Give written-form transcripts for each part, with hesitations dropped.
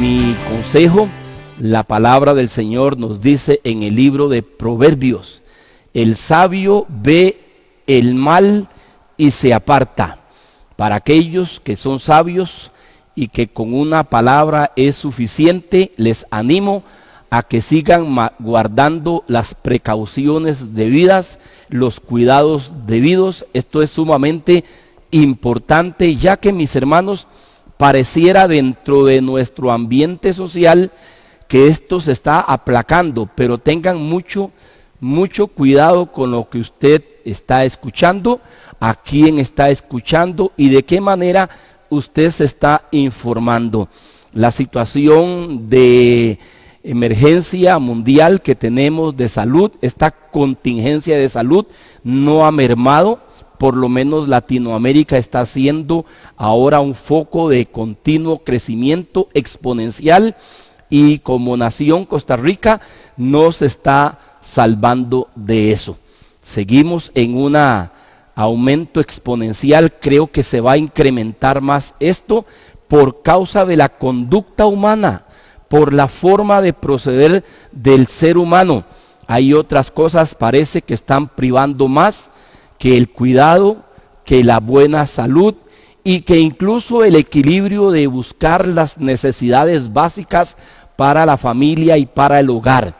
mi consejo, la palabra del Señor nos dice en el libro de Proverbios: el sabio ve el mal y se aparta. Para aquellos que son sabios y que con una palabra es suficiente, les animo a que sigan guardando las precauciones debidas, los cuidados debidos. Esto es sumamente importante, ya que, mis hermanos, pareciera dentro de nuestro ambiente social que esto se está aplacando, pero tengan mucho cuidado con lo que usted está escuchando, a quién está escuchando y de qué manera usted se está informando. La situación de emergencia mundial que tenemos de salud, esta contingencia de salud no ha mermado. Por lo menos Latinoamérica está siendo ahora un foco de continuo crecimiento exponencial, y como nación Costa Rica nos está salvando de eso. Seguimos en un aumento exponencial. Creo que se va a incrementar más esto por causa de la conducta humana, por la forma de proceder del ser humano. Hay otras cosas, parece, que están privando más que el cuidado, que la buena salud y que incluso el equilibrio de buscar las necesidades básicas para la familia y para el hogar.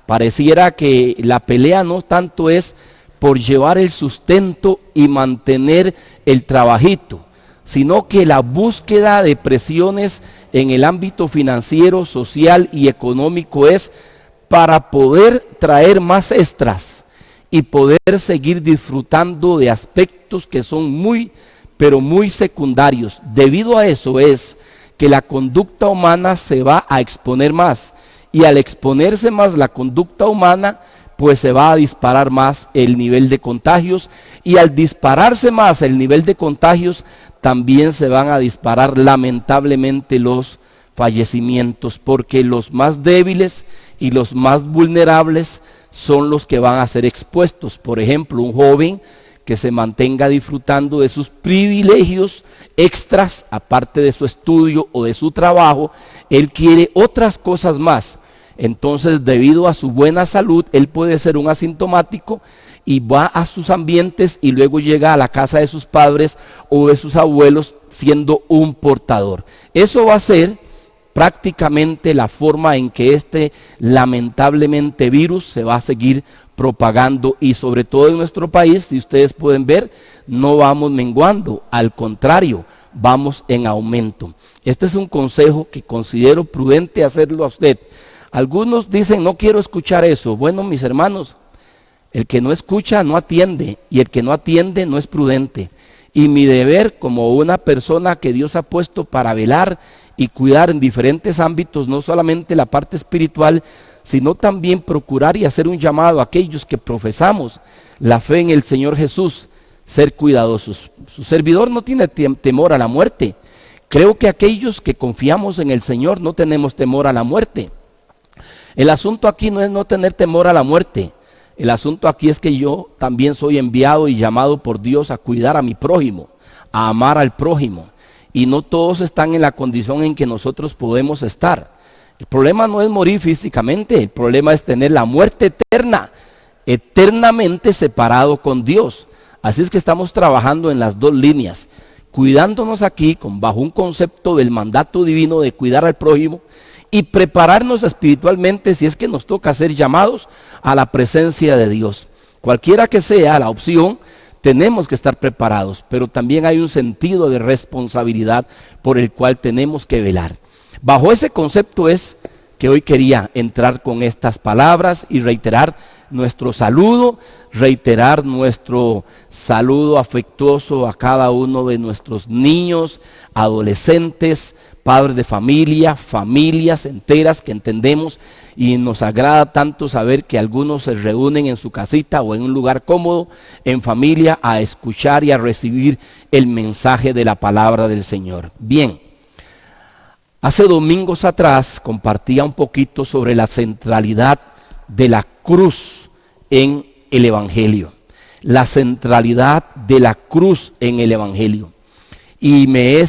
Pareciera que la pelea no tanto es por llevar el sustento y mantener el trabajito, sino que la búsqueda de presiones en el ámbito financiero, social y económico es para poder traer más extras y poder seguir disfrutando de aspectos que son muy, pero muy secundarios. Debido a eso es que la conducta humana se va a exponer más, y al exponerse más la conducta humana, pues se va a disparar más el nivel de contagios, y al dispararse más el nivel de contagios, también se van a disparar lamentablemente los fallecimientos, porque los más débiles y los más vulnerables son los que van a ser expuestos. Por ejemplo, un joven que se mantenga disfrutando de sus privilegios extras, aparte de su estudio o de su trabajo, él quiere otras cosas más. Entonces, debido a su buena salud, él puede ser un asintomático y va a sus ambientes y luego llega a la casa de sus padres o de sus abuelos siendo un portador. Eso va a ser prácticamente la forma en que este lamentablemente virus se va a seguir propagando, y sobre todo en nuestro país, si ustedes pueden ver, no vamos menguando, al contrario, vamos en aumento. Este es un consejo que considero prudente hacerlo a usted. Algunos dicen: no quiero escuchar eso. Bueno, mis hermanos, el que no escucha no atiende, y el que no atiende no es prudente. Y mi deber como una persona que Dios ha puesto para velar y cuidar en diferentes ámbitos, no solamente la parte espiritual, sino también procurar y hacer un llamado a aquellos que profesamos la fe en el Señor Jesús, ser cuidadosos. Su servidor no tiene temor a la muerte. Creo que aquellos que confiamos en el Señor no tenemos temor a la muerte. El asunto aquí no es no tener temor a la muerte. El asunto aquí es que yo también soy enviado y llamado por Dios a cuidar a mi prójimo, a amar al prójimo. Y no todos están en la condición en que nosotros podemos estar. El problema no es morir físicamente, el problema es tener la muerte eterna, eternamente separado con Dios. Así es que estamos trabajando en las dos líneas, cuidándonos aquí bajo un concepto del mandato divino de cuidar al prójimo, y prepararnos espiritualmente si es que nos toca ser llamados a la presencia de Dios. Cualquiera que sea la opción, tenemos que estar preparados, pero también hay un sentido de responsabilidad por el cual tenemos que velar. Bajo ese concepto es que hoy quería entrar con estas palabras y reiterar nuestro saludo afectuoso a cada uno de nuestros niños, adolescentes, padres de familia, familias enteras que entendemos, y nos agrada tanto saber que algunos se reúnen en su casita o en un lugar cómodo, en familia, a escuchar y a recibir el mensaje de la palabra del Señor. Bien, hace domingos atrás compartía un poquito sobre la centralidad de la cruz en el Evangelio. La centralidad de la cruz en el Evangelio. Y me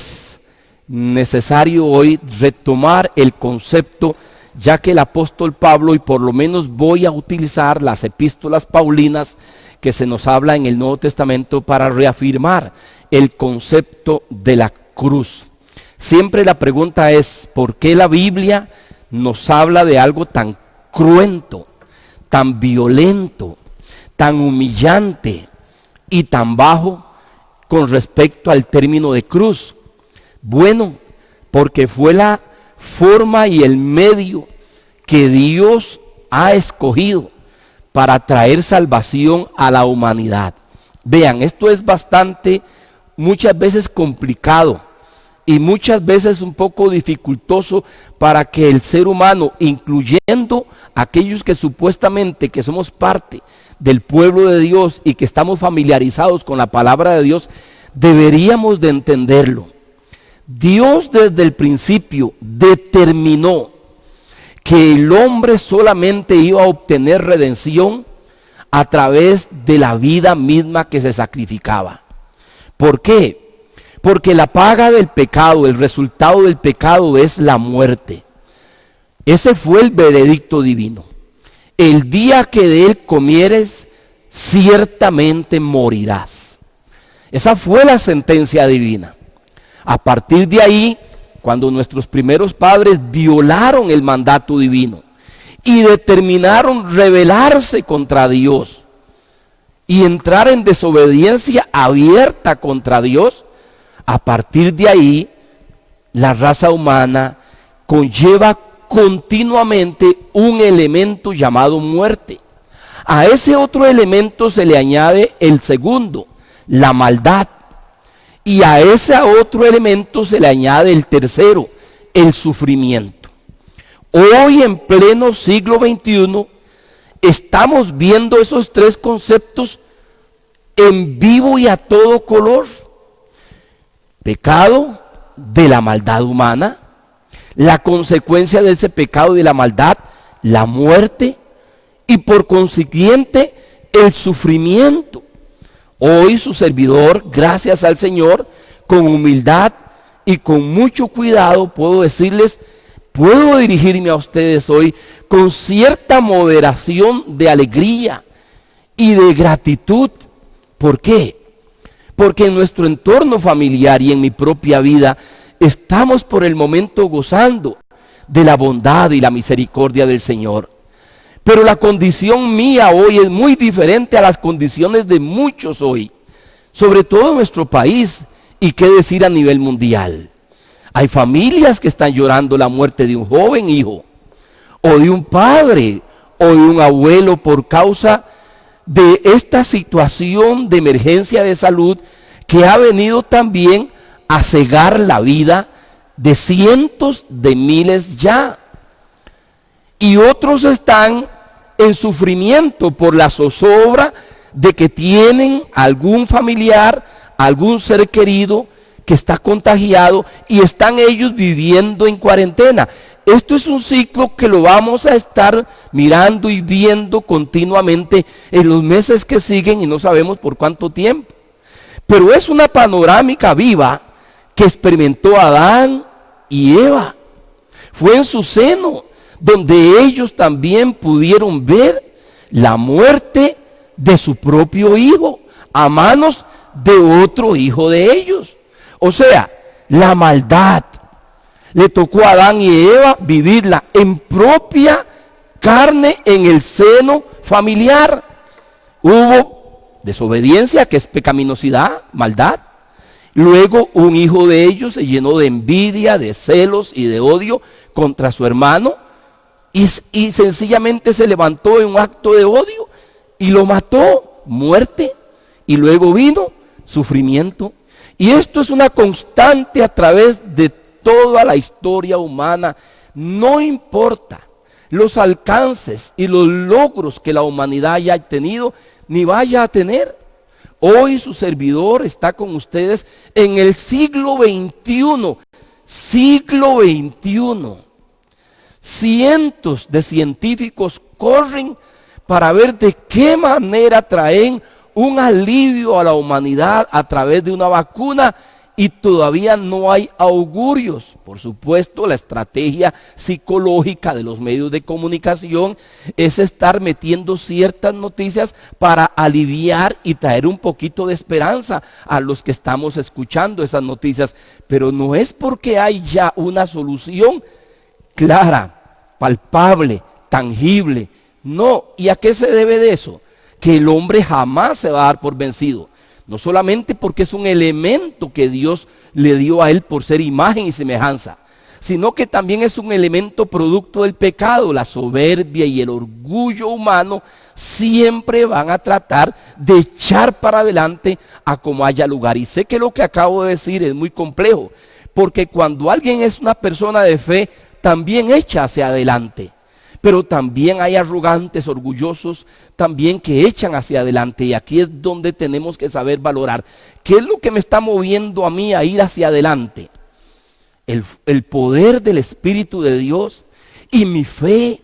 necesario hoy retomar el concepto, ya que el apóstol Pablo, y por lo menos voy a utilizar las epístolas paulinas que se nos habla en el Nuevo Testamento para reafirmar el concepto de la cruz. Siempre la pregunta es, ¿por qué la Biblia nos habla de algo tan cruento, tan violento, tan humillante y tan bajo con respecto al término de cruz? Bueno, porque fue la forma y el medio que Dios ha escogido para traer salvación a la humanidad. Vean, esto es muchas veces complicado y muchas veces un poco dificultoso para que el ser humano, incluyendo aquellos que supuestamente que somos parte del pueblo de Dios y que estamos familiarizados con la palabra de Dios, deberíamos de entenderlo. Dios desde el principio determinó que el hombre solamente iba a obtener redención a través de la vida misma que se sacrificaba. ¿Por qué? Porque la paga del pecado, el resultado del pecado es la muerte. Ese fue el veredicto divino. El día que de él comieres, ciertamente morirás. Esa fue la sentencia divina. A partir de ahí, cuando nuestros primeros padres violaron el mandato divino y determinaron rebelarse contra Dios y entrar en desobediencia abierta contra Dios, a partir de ahí la raza humana conlleva continuamente un elemento llamado muerte. A ese otro elemento se le añade el segundo, la maldad. Y a ese otro elemento se le añade el tercero, el sufrimiento. Hoy en pleno siglo XXI estamos viendo esos tres conceptos en vivo y a todo color. Pecado de la maldad humana, la consecuencia de ese pecado y de la maldad, la muerte, y por consiguiente el sufrimiento. Hoy su servidor, gracias al Señor, con humildad y con mucho cuidado puedo decirles, puedo dirigirme a ustedes hoy con cierta moderación de alegría y de gratitud. ¿Por qué? Porque en nuestro entorno familiar y en mi propia vida estamos por el momento gozando de la bondad y la misericordia del Señor. Pero la condición mía hoy es muy diferente a las condiciones de muchos hoy, sobre todo en nuestro país y qué decir a nivel mundial. Hay familias que están llorando la muerte de un joven hijo, o de un padre, o de un abuelo por causa de esta situación de emergencia de salud que ha venido también a cegar la vida de cientos de miles ya. Y otros están en sufrimiento por la zozobra de que tienen algún familiar, algún ser querido que está contagiado y están ellos viviendo en cuarentena. Esto es un ciclo que lo vamos a estar mirando y viendo continuamente en los meses que siguen y no sabemos por cuánto tiempo. Pero es una panorámica viva que experimentó Adán y Eva. Fue en su seno donde ellos también pudieron ver la muerte de su propio hijo a manos de otro hijo de ellos. O sea, la maldad le tocó a Adán y Eva vivirla en propia carne en el seno familiar. Hubo desobediencia, que es pecaminosidad, maldad. Luego un hijo de ellos se llenó de envidia, de celos y de odio contra su hermano y sencillamente se levantó en un acto de odio y lo mató, muerte. Y luego vino sufrimiento. Y esto es una constante a través de toda la historia humana. No importa los alcances y los logros que la humanidad haya tenido ni vaya a tener. Hoy su servidor está con ustedes en el siglo XXI. Siglo XXI. Cientos de científicos corren para ver de qué manera traen un alivio a la humanidad a través de una vacuna y todavía no hay augurios. Por supuesto, la estrategia psicológica de los medios de comunicación es estar metiendo ciertas noticias para aliviar y traer un poquito de esperanza a los que estamos escuchando esas noticias. Pero no es porque hay ya una solución clara, palpable, tangible. No. ¿Y a qué se debe de eso? Que el hombre jamás se va a dar por vencido. No solamente porque es un elemento que Dios le dio a él por ser imagen y semejanza, sino que también es un elemento producto del pecado. La soberbia y el orgullo humano siempre van a tratar de echar para adelante a como haya lugar. Y sé que lo que acabo de decir es muy complejo, porque cuando alguien es una persona de fe, también echa hacia adelante. Pero también hay arrogantes, orgullosos, también que echan hacia adelante. Y aquí es donde tenemos que saber valorar. ¿Qué es lo que me está moviendo a mí a ir hacia adelante? El poder del Espíritu de Dios y mi fe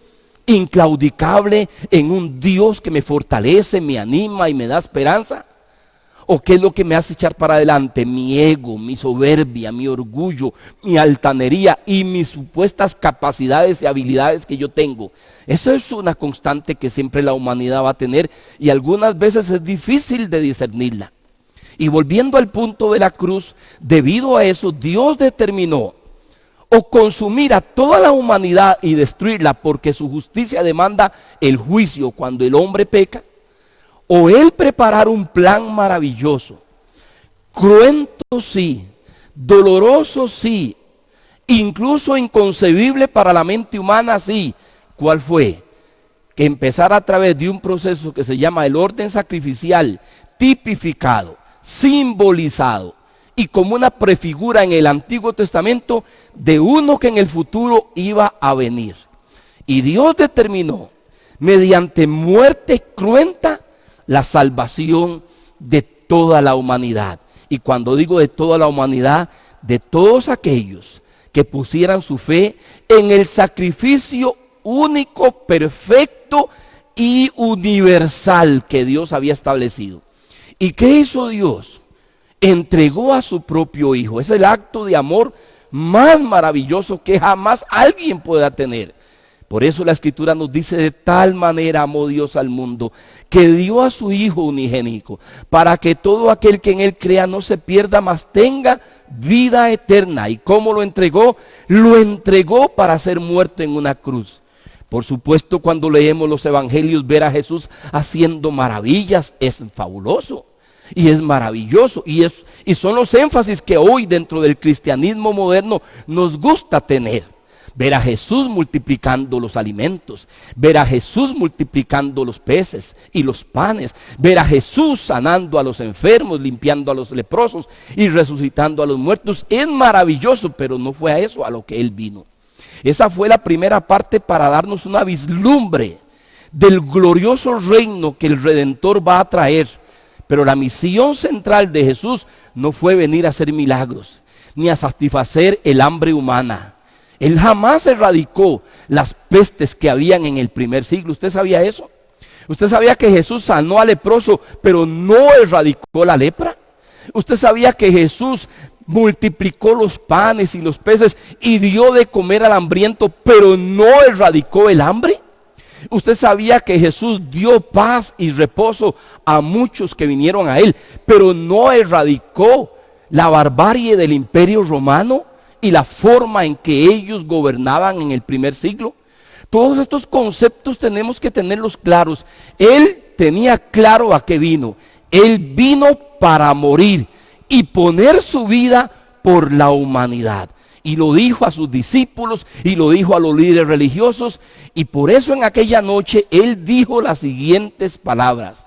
inclaudicable en un Dios que me fortalece, me anima y me da esperanza. ¿O qué es lo que me hace echar para adelante? Mi ego, mi soberbia, mi orgullo, mi altanería y mis supuestas capacidades y habilidades que yo tengo. Eso es una constante que siempre la humanidad va a tener y algunas veces es difícil de discernirla. Y volviendo al punto de la cruz, debido a eso Dios determinó o consumir a toda la humanidad y destruirla porque su justicia demanda el juicio cuando el hombre peca, o él preparar un plan maravilloso, cruento sí, doloroso sí, incluso inconcebible para la mente humana sí. ¿Cuál fue? Que empezara a través de un proceso que se llama el orden sacrificial, tipificado, simbolizado y como una prefigura en el Antiguo Testamento de uno que en el futuro iba a venir. Y Dios determinó, mediante muerte cruenta, la salvación de toda la humanidad. Y cuando digo de toda la humanidad, de todos aquellos que pusieran su fe en el sacrificio único, perfecto y universal que Dios había establecido. ¿Y qué hizo Dios? Entregó a su propio Hijo. Es el acto de amor más maravilloso que jamás alguien pueda tener. Por eso la Escritura nos dice: de tal manera amó Dios al mundo, que dio a su Hijo unigénito, para que todo aquel que en Él crea no se pierda, mas tenga vida eterna. ¿Y cómo lo entregó? Lo entregó para ser muerto en una cruz. Por supuesto, cuando leemos los evangelios, ver a Jesús haciendo maravillas es fabuloso. Y es maravilloso. Y son los énfasis que hoy dentro del cristianismo moderno nos gusta tener. Ver a Jesús multiplicando los alimentos, ver a Jesús multiplicando los peces y los panes, ver a Jesús sanando a los enfermos, limpiando a los leprosos y resucitando a los muertos. Es maravilloso, pero no fue a eso a lo que Él vino. Esa fue la primera parte para darnos una vislumbre del glorioso reino que el Redentor va a traer. Pero la misión central de Jesús no fue venir a hacer milagros, ni a satisfacer el hambre humana. Él jamás erradicó las pestes que habían en el primer siglo. ¿Usted sabía eso? ¿Usted sabía que Jesús sanó al leproso, pero no erradicó la lepra? ¿Usted sabía que Jesús multiplicó los panes y los peces y dio de comer al hambriento, pero no erradicó el hambre? ¿Usted sabía que Jesús dio paz y reposo a muchos que vinieron a Él, pero no erradicó la barbarie del Imperio Romano y la forma en que ellos gobernaban en el primer siglo? Todos estos conceptos tenemos que tenerlos claros. Él tenía claro a qué vino. Él vino para morir y poner su vida por la humanidad. Y lo dijo a sus discípulos y lo dijo a los líderes religiosos. Y por eso en aquella noche Él dijo las siguientes palabras: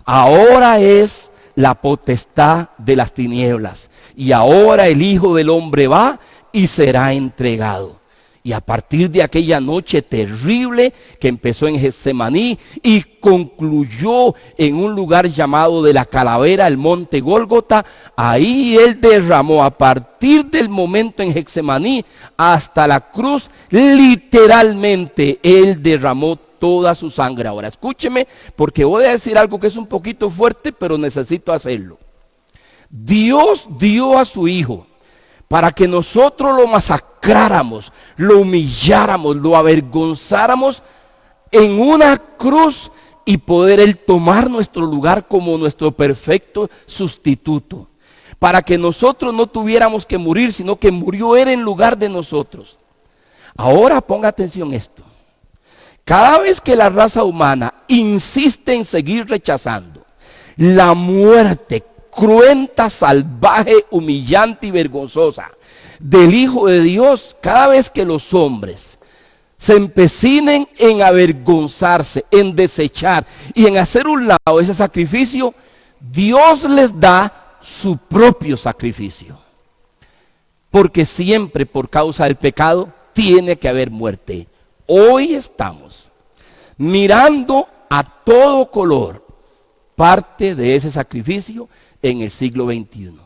ahora es la potestad de las tinieblas, y ahora el Hijo del Hombre va y será entregado. Y a partir de aquella noche terrible que empezó en Getsemaní y concluyó en un lugar llamado de la Calavera, el monte Gólgota, ahí Él derramó, a partir del momento en Getsemaní hasta la cruz, literalmente Él derramó toda su sangre. Ahora escúcheme, porque voy a decir algo que es un poquito fuerte, pero necesito hacerlo. Dios dio a su Hijo para que nosotros lo masacráramos, lo humilláramos, lo avergonzáramos en una cruz y poder Él tomar nuestro lugar como nuestro perfecto sustituto. Para que nosotros no tuviéramos que morir, sino que murió Él en lugar de nosotros. Ahora ponga atención a esto. Cada vez que la raza humana insiste en seguir rechazando la muerte cruenta, salvaje, humillante y vergonzosa del Hijo de Dios, cada vez que los hombres se empecinen en avergonzarse, en desechar y en hacer un lado ese sacrificio, Dios les da su propio sacrificio. Porque siempre por causa del pecado tiene que haber muerte. Hoy estamos mirando a todo color parte de ese sacrificio en el siglo XXI.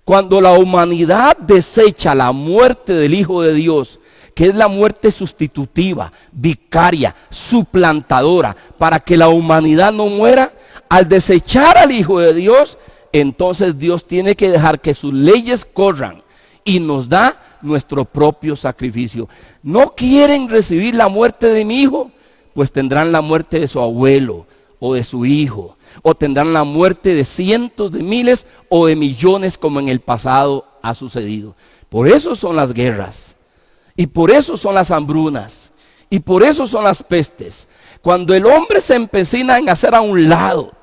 Cuando la humanidad desecha la muerte del Hijo de Dios, que es la muerte sustitutiva, vicaria, suplantadora, para que la humanidad no muera, al desechar al Hijo de Dios, entonces Dios tiene que dejar que sus leyes corran y nos da nuestro propio sacrificio. ¿No quieren recibir la muerte de mi hijo? Pues tendrán la muerte de su abuelo o de su hijo, o tendrán la muerte de cientos de miles o de millones como en el pasado ha sucedido. Por eso son las guerras, y por eso son las hambrunas, y por eso son las pestes. Cuando el hombre se empecina en hacer a un lado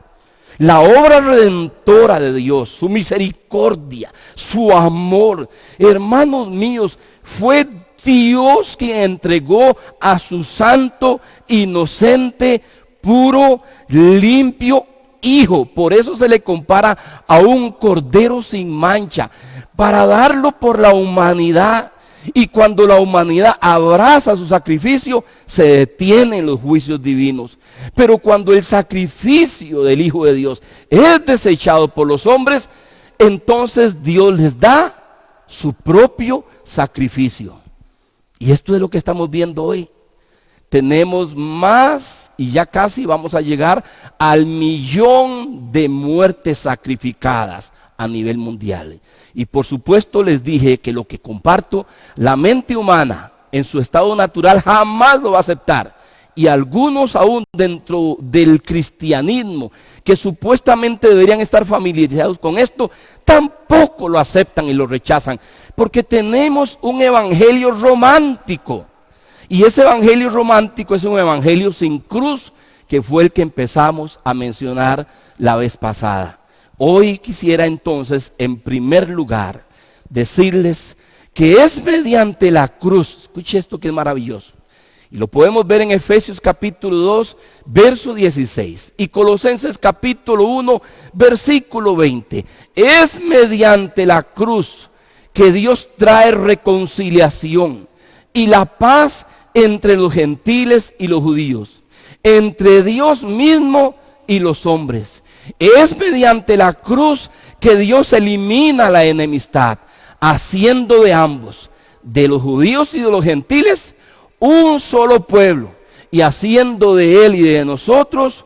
la obra redentora de Dios, su misericordia, su amor, hermanos míos, fue Dios quien entregó a su santo, inocente, puro, limpio Hijo. Por eso se le compara a un cordero sin mancha, para darlo por la humanidad. Y cuando la humanidad abraza su sacrificio, se detienen los juicios divinos. Pero cuando el sacrificio del Hijo de Dios es desechado por los hombres, entonces Dios les da su propio sacrificio. Y esto es lo que estamos viendo hoy. Tenemos más y ya casi vamos a llegar al 1.000.000 de muertes sacrificadas a nivel mundial. Y por supuesto les dije que lo que comparto, la mente humana en su estado natural jamás lo va a aceptar. Y algunos aún dentro del cristianismo, que supuestamente deberían estar familiarizados con esto, tampoco lo aceptan y lo rechazan. Porque tenemos un evangelio romántico. Y ese evangelio romántico es un evangelio sin cruz, que fue el que empezamos a mencionar la vez pasada. Hoy quisiera entonces, en primer lugar, decirles que es mediante la cruz. Escuche esto que es maravilloso. Y lo podemos ver en Efesios capítulo 2, verso 16. Y Colosenses capítulo 1, versículo 20. Es mediante la cruz que Dios trae reconciliación y la paz entre los gentiles y los judíos, entre Dios mismo y los hombres. Es mediante la cruz que Dios elimina la enemistad, haciendo de ambos, de los judíos y de los gentiles, un solo pueblo, y haciendo de él y de nosotros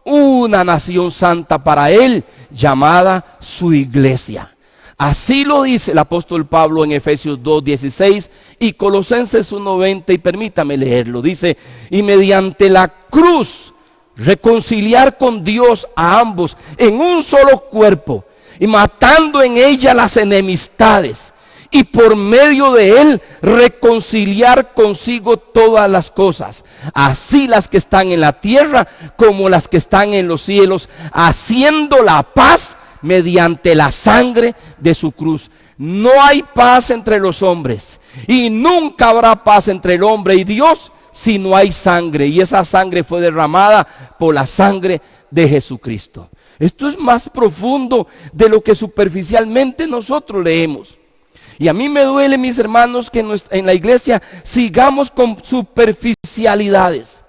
una nación santa para él, llamada su iglesia. Así lo dice el apóstol Pablo en Efesios 2:16 y Colosenses 1:20, y permítame leerlo. Dice: y mediante la cruz reconciliar con Dios a ambos en un solo cuerpo, y matando en ella las enemistades, y por medio de él reconciliar consigo todas las cosas, así las que están en la tierra como las que están en los cielos, haciendo la paz mediante la sangre de su cruz. No hay paz entre los hombres, y nunca habrá paz entre el hombre y Dios si no hay sangre, y esa sangre fue derramada por la sangre de Jesucristo. Esto es más profundo de lo que superficialmente nosotros leemos. Y a mí me duele, mis hermanos, que en la iglesia sigamos con superficialidades.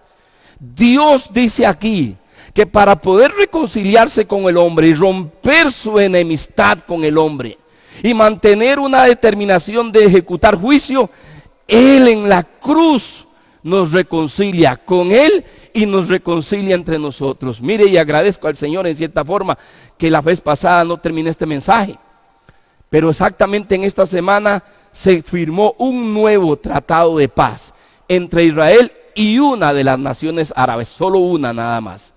Dios dice aquí que para poder reconciliarse con el hombre y romper su enemistad con el hombre y mantener una determinación de ejecutar juicio, Él en la cruz nos reconcilia con Él y nos reconcilia entre nosotros. Mire, y agradezco al Señor en cierta forma que la vez pasada no terminé este mensaje, pero exactamente en esta semana se firmó un nuevo tratado de paz entre Israel y una de las naciones árabes, solo una nada más.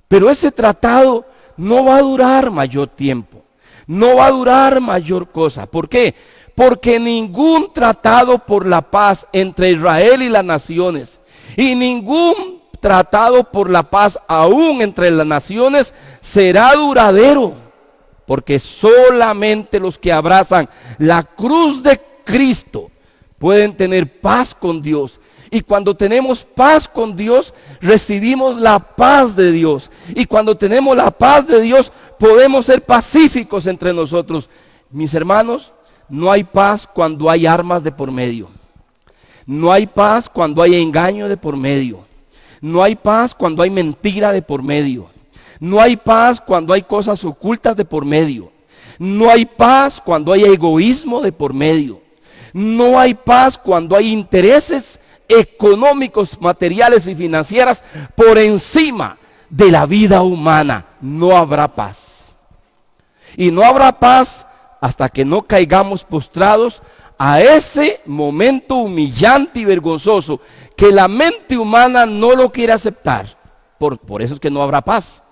Pero ese tratado no va a durar mayor tiempo, no va a durar mayor cosa. ¿Por qué? Porque ningún tratado por la paz entre Israel y las naciones, y ningún tratado por la paz aún entre las naciones será duradero, porque solamente los que abrazan la cruz de Cristo pueden tener paz con Dios. Y cuando tenemos paz con Dios, recibimos la paz de Dios. Y cuando tenemos la paz de Dios, podemos ser pacíficos entre nosotros. Mis hermanos, no hay paz cuando hay armas de por medio. No hay paz cuando hay engaño de por medio. No hay paz cuando hay mentira de por medio. No hay paz cuando hay cosas ocultas de por medio. No hay paz cuando hay egoísmo de por medio. No hay paz cuando hay intereses económicos, materiales y financieras por encima de la vida humana. No habrá paz. Y no habrá paz hasta que no caigamos postrados a ese momento humillante y vergonzoso que la mente humana no lo quiere aceptar. Por eso es que no habrá paz.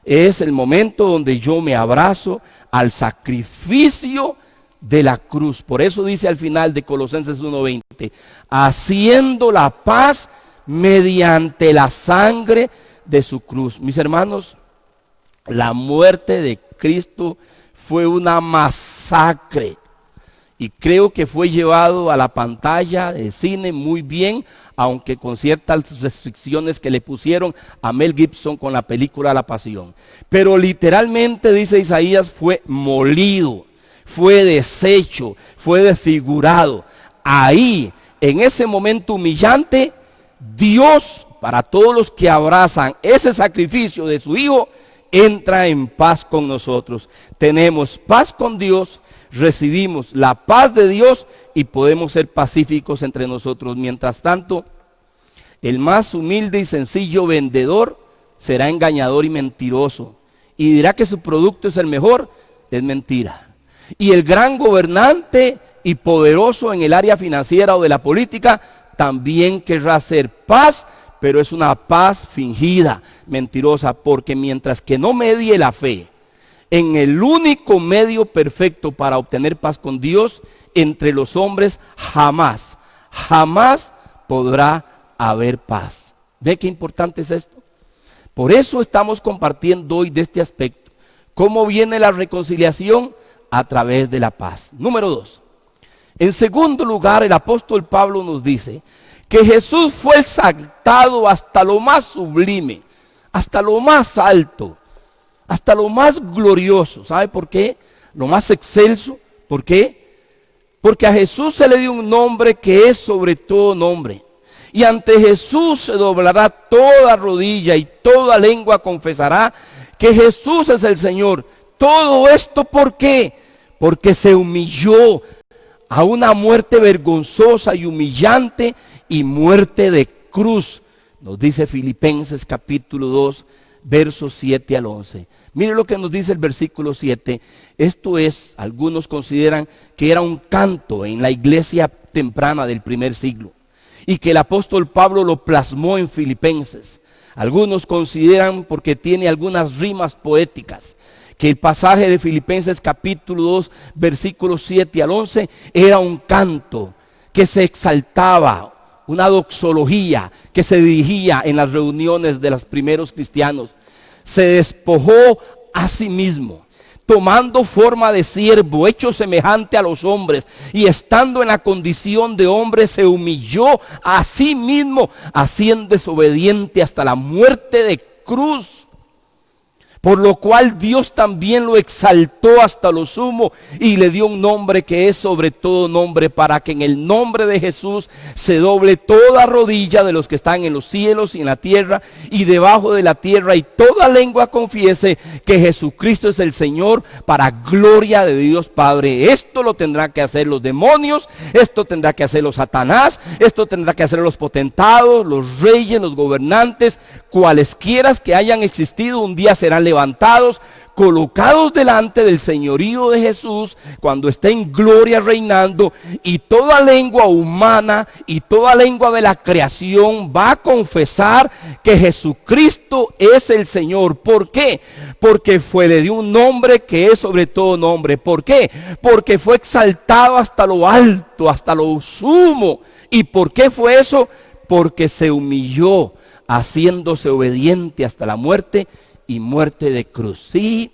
Es el momento donde yo me abrazo al sacrificio de la cruz. Por eso dice al final de Colosenses 1:20, haciendo la paz mediante la sangre de su cruz. Mis hermanos, la muerte de Cristo fue una masacre y creo que fue llevado a la pantalla de cine muy bien, aunque con ciertas restricciones que le pusieron a Mel Gibson con la película La Pasión. Pero literalmente, dice Isaías, fue molido, fue deshecho, fue desfigurado. Ahí, en ese momento humillante, Dios, para todos los que abrazan ese sacrificio de su Hijo, entra en paz con nosotros. Tenemos paz con Dios, recibimos la paz de Dios y podemos ser pacíficos entre nosotros. Mientras tanto, el más humilde y sencillo vendedor será engañador y mentiroso y dirá que su producto es el mejor. Es mentira. Y el gran gobernante y poderoso en el área financiera o de la política también querrá hacer paz, pero es una paz fingida, mentirosa, porque mientras que no medie la fe en el único medio perfecto para obtener paz con Dios entre los hombres, jamás podrá haber paz. ¿Ve qué importante es esto? Por eso estamos compartiendo hoy de este aspecto. ¿Cómo viene la reconciliación? A través de la paz. Número 2. En segundo lugar, el apóstol Pablo nos dice que Jesús fue exaltado hasta lo más sublime, hasta lo más alto, hasta lo más glorioso. ¿Sabe por qué? Lo más excelso. ¿Por qué? Porque a Jesús se le dio un nombre que es sobre todo nombre. Y ante Jesús se doblará toda rodilla y toda lengua confesará que Jesús es el Señor. Todo esto, ¿por qué? Porque se humilló a una muerte vergonzosa y humillante y muerte de cruz. Nos dice Filipenses capítulo 2, versos 7 al 11. Mire lo que nos dice el versículo 7. Esto es, algunos consideran que era un canto en la iglesia temprana del primer siglo y que el apóstol Pablo lo plasmó en Filipenses. Algunos consideran, porque tiene algunas rimas poéticas, que el pasaje de Filipenses capítulo 2, versículos 7 al 11, era un canto que se exaltaba, una doxología que se dirigía en las reuniones de los primeros cristianos. Se despojó a sí mismo, tomando forma de siervo, hecho semejante a los hombres, y estando en la condición de hombre, se humilló a sí mismo, haciéndose obediente hasta la muerte de cruz. Por lo cual Dios también lo exaltó hasta lo sumo y le dio un nombre que es sobre todo nombre, para que en el nombre de Jesús se doble toda rodilla de los que están en los cielos y en la tierra y debajo de la tierra, y toda lengua confiese que Jesucristo es el Señor, para gloria de Dios Padre. Esto lo tendrán que hacer los demonios, esto tendrá que hacer los Satanás, esto tendrá que hacer los potentados, los reyes, los gobernantes, cualesquiera que hayan existido, un día serán levantados, colocados delante del señorío de Jesús cuando esté en gloria reinando, y toda lengua humana y toda lengua de la creación va a confesar que Jesucristo es el Señor. ¿Por qué? Porque le dio un nombre que es sobre todo nombre. ¿Por qué? Porque fue exaltado hasta lo alto, hasta lo sumo. ¿Y por qué fue eso? Porque se humilló, haciéndose obediente hasta la muerte, y muerte de cruz. Sí,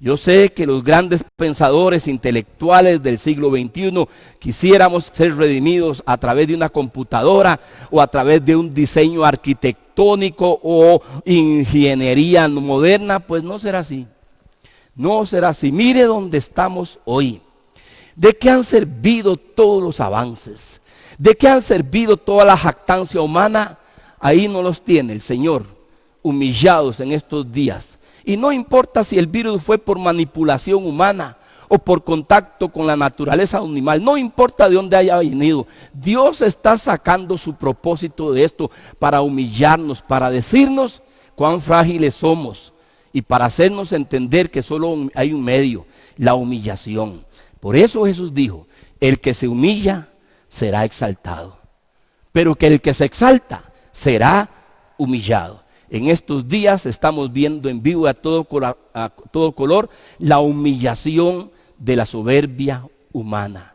yo sé que los grandes pensadores intelectuales del siglo XXI quisiéramos ser redimidos a través de una computadora o a través de un diseño arquitectónico o ingeniería moderna. Pues no será así. No será así. Mire dónde estamos hoy. ¿De qué han servido todos los avances? ¿De qué han servido toda la jactancia humana? Ahí no los tiene el Señor, humillados en estos días. Y no importa si el virus fue por manipulación humana o por contacto con la naturaleza animal, no importa de dónde haya venido, Dios está sacando su propósito de esto para humillarnos, para decirnos cuán frágiles somos y para hacernos entender que solo hay un medio, la humillación. Por eso Jesús dijo, el que se humilla será exaltado, pero que el que se exalta será humillado. En estos días estamos viendo en vivo a todo color la humillación de la soberbia humana.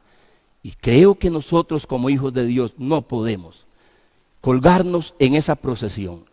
Y creo que nosotros como hijos de Dios no podemos colgarnos en esa procesión.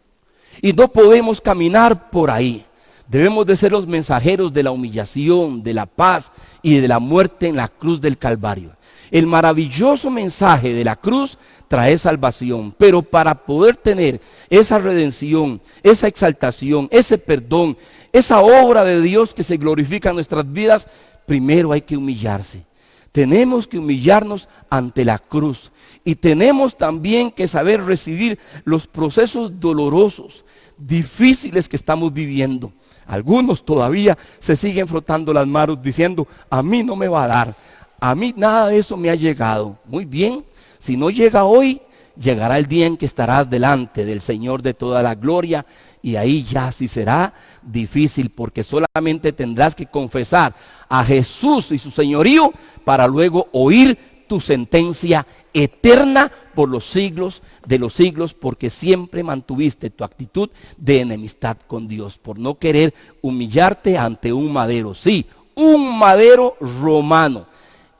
Y no podemos caminar por ahí. Debemos de ser los mensajeros de la humillación, de la paz y de la muerte en la cruz del Calvario. El maravilloso mensaje de la cruz trae salvación, pero para poder tener esa redención, esa exaltación, ese perdón, esa obra de Dios que se glorifica en nuestras vidas, primero hay que humillarse. Tenemos que humillarnos ante la cruz y tenemos también que saber recibir los procesos dolorosos, difíciles que estamos viviendo. Algunos todavía se siguen frotando las manos diciendo, a mí no me va a dar. A mí nada de eso me ha llegado. Muy bien, si no llega hoy, llegará el día en que estarás delante del Señor de toda la gloria, y ahí ya sí será difícil, porque solamente tendrás que confesar a Jesús y su señorío para luego oír tu sentencia eterna por los siglos de los siglos, porque siempre mantuviste tu actitud de enemistad con Dios, por no querer humillarte ante un madero. Sí, un madero romano.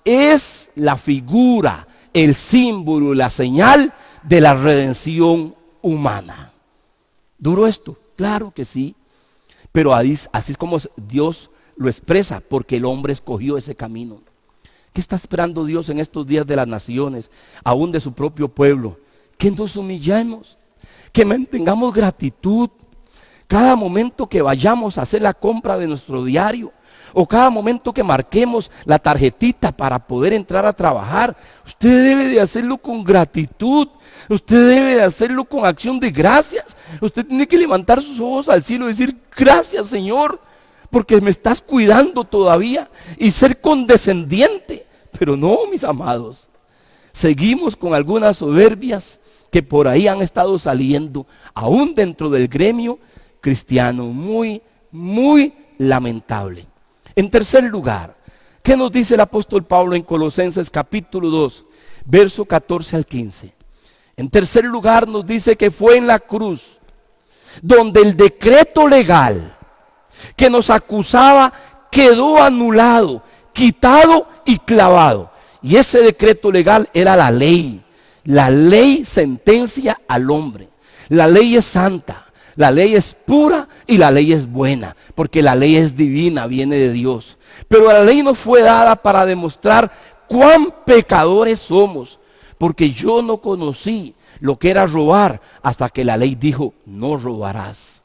Es la figura, el símbolo, la señal de la redención humana. ¿Duro esto? Claro que sí. Pero así es como Dios lo expresa, porque el hombre escogió ese camino. ¿Qué está esperando Dios en estos días de las naciones, aún de su propio pueblo? Que nos humillemos, que mantengamos gratitud. Cada momento que vayamos a hacer la compra de nuestro diario, o cada momento que marquemos la tarjetita para poder entrar a trabajar, usted debe de hacerlo con gratitud, usted debe de hacerlo con acción de gracias. Usted tiene que levantar sus ojos al cielo y decir, gracias Señor, porque me estás cuidando todavía, y ser condescendiente. Pero no, mis amados, seguimos con algunas soberbias que por ahí han estado saliendo, aún dentro del gremio cristiano, muy, muy lamentable. En tercer lugar, ¿qué nos dice el apóstol Pablo en Colosenses capítulo 2, verso 14 al 15? En tercer lugar nos dice que fue en la cruz donde el decreto legal que nos acusaba quedó anulado, quitado y clavado. Y ese decreto legal era la ley. La ley sentencia al hombre. La ley es santa. La ley es pura y la ley es buena, porque la ley es divina, viene de Dios. Pero la ley nos fue dada para demostrar cuán pecadores somos, porque yo no conocí lo que era robar hasta que la ley dijo, no robarás.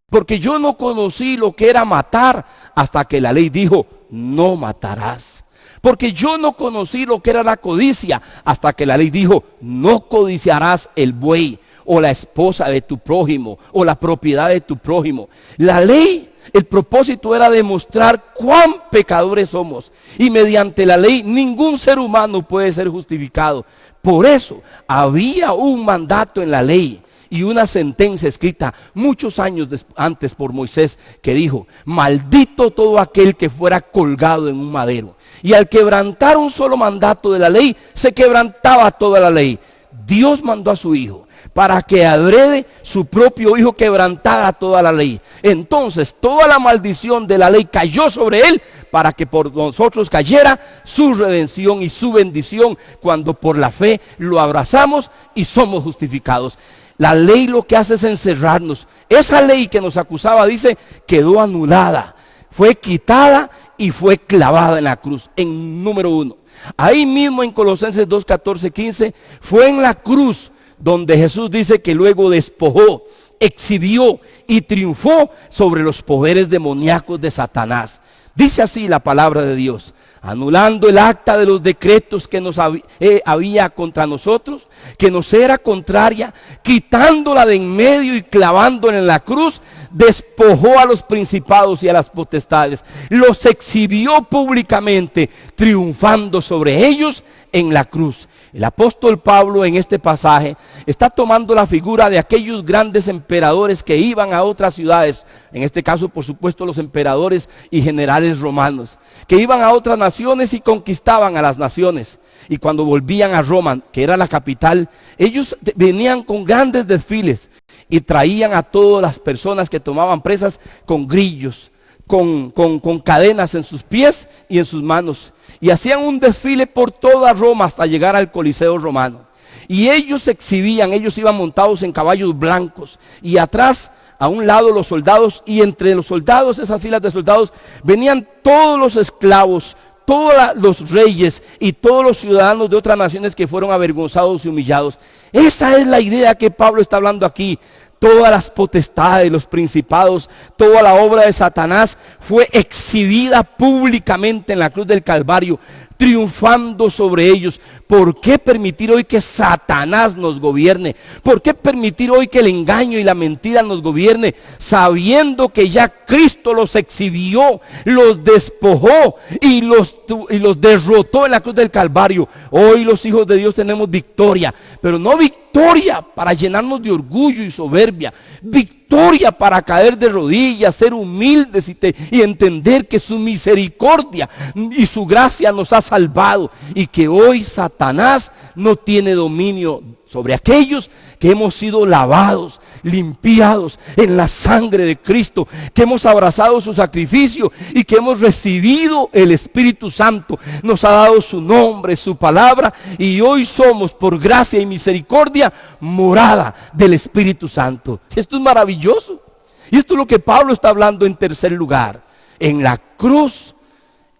Porque yo no conocí lo que era matar hasta que la ley dijo, no matarás. Porque yo no conocí lo que era la codicia hasta que la ley dijo, no codiciarás el buey o la esposa de tu prójimo o la propiedad de tu prójimo. La ley, el propósito era demostrar cuán pecadores somos. Y mediante la ley ningún ser humano puede ser justificado. Por eso había un mandato en la ley y una sentencia escrita muchos años antes por Moisés que dijo, maldito todo aquel que fuera colgado en un madero. Y al quebrantar un solo mandato de la ley, se quebrantaba toda la ley. Dios mandó a su hijo para que adrede su propio hijo quebrantara toda la ley. Entonces toda la maldición de la ley cayó sobre él para que por nosotros cayera su redención y su bendición cuando por la fe lo abrazamos y somos justificados. La ley lo que hace es encerrarnos. Esa ley que nos acusaba, dice, quedó anulada, fue quitada y fue clavada en la cruz, en número 1. Ahí mismo en Colosenses 2, 14, 15, fue en la cruz donde Jesús dice que luego despojó, exhibió y triunfó sobre los poderes demoníacos de Satanás. Dice así la palabra de Dios, anulando el acta de los decretos que nos había contra nosotros, que nos era contraria, quitándola de en medio y clavándola en la cruz, despojó a los principados y a las potestades, los exhibió públicamente, triunfando sobre ellos en la cruz. El apóstol Pablo en este pasaje está tomando la figura de aquellos grandes emperadores que iban a otras ciudades, en este caso por supuesto los emperadores y generales romanos, que iban a otras naciones y conquistaban a las naciones. Y cuando volvían a Roma, que era la capital, ellos venían con grandes desfiles y traían a todas las personas que tomaban presas con grillos, con cadenas en sus pies y en sus manos. Y hacían un desfile por toda Roma hasta llegar al Coliseo romano. Y ellos se exhibían, ellos iban montados en caballos blancos. Y atrás, a un lado los soldados, y entre los soldados, esas filas de soldados, venían todos los esclavos, todos los reyes y todos los ciudadanos de otras naciones que fueron avergonzados y humillados. Esa es la idea que Pablo está hablando aquí. Todas las potestades, los principados, toda la obra de Satanás fue exhibida públicamente en la cruz del Calvario, triunfando sobre ellos. ¿Por qué permitir hoy que Satanás nos gobierne? ¿Por qué permitir hoy que el engaño y la mentira nos gobierne? Sabiendo que ya Cristo los exhibió, los despojó y los derrotó en la cruz del Calvario. Hoy los hijos de Dios tenemos victoria, pero no victoria para llenarnos de orgullo y soberbia, victoria para caer de rodillas, ser humildes y entender que su misericordia y su gracia nos ha salvado y que hoy Satanás no tiene dominio sobre aquellos que hemos sido lavados, limpiados en la sangre de Cristo, que hemos abrazado su sacrificio y que hemos recibido el Espíritu Santo. Nos ha dado su nombre, su palabra, y hoy somos por gracia y misericordia morada del Espíritu Santo. Esto es maravilloso. Y esto es lo que Pablo está hablando en tercer lugar. En la cruz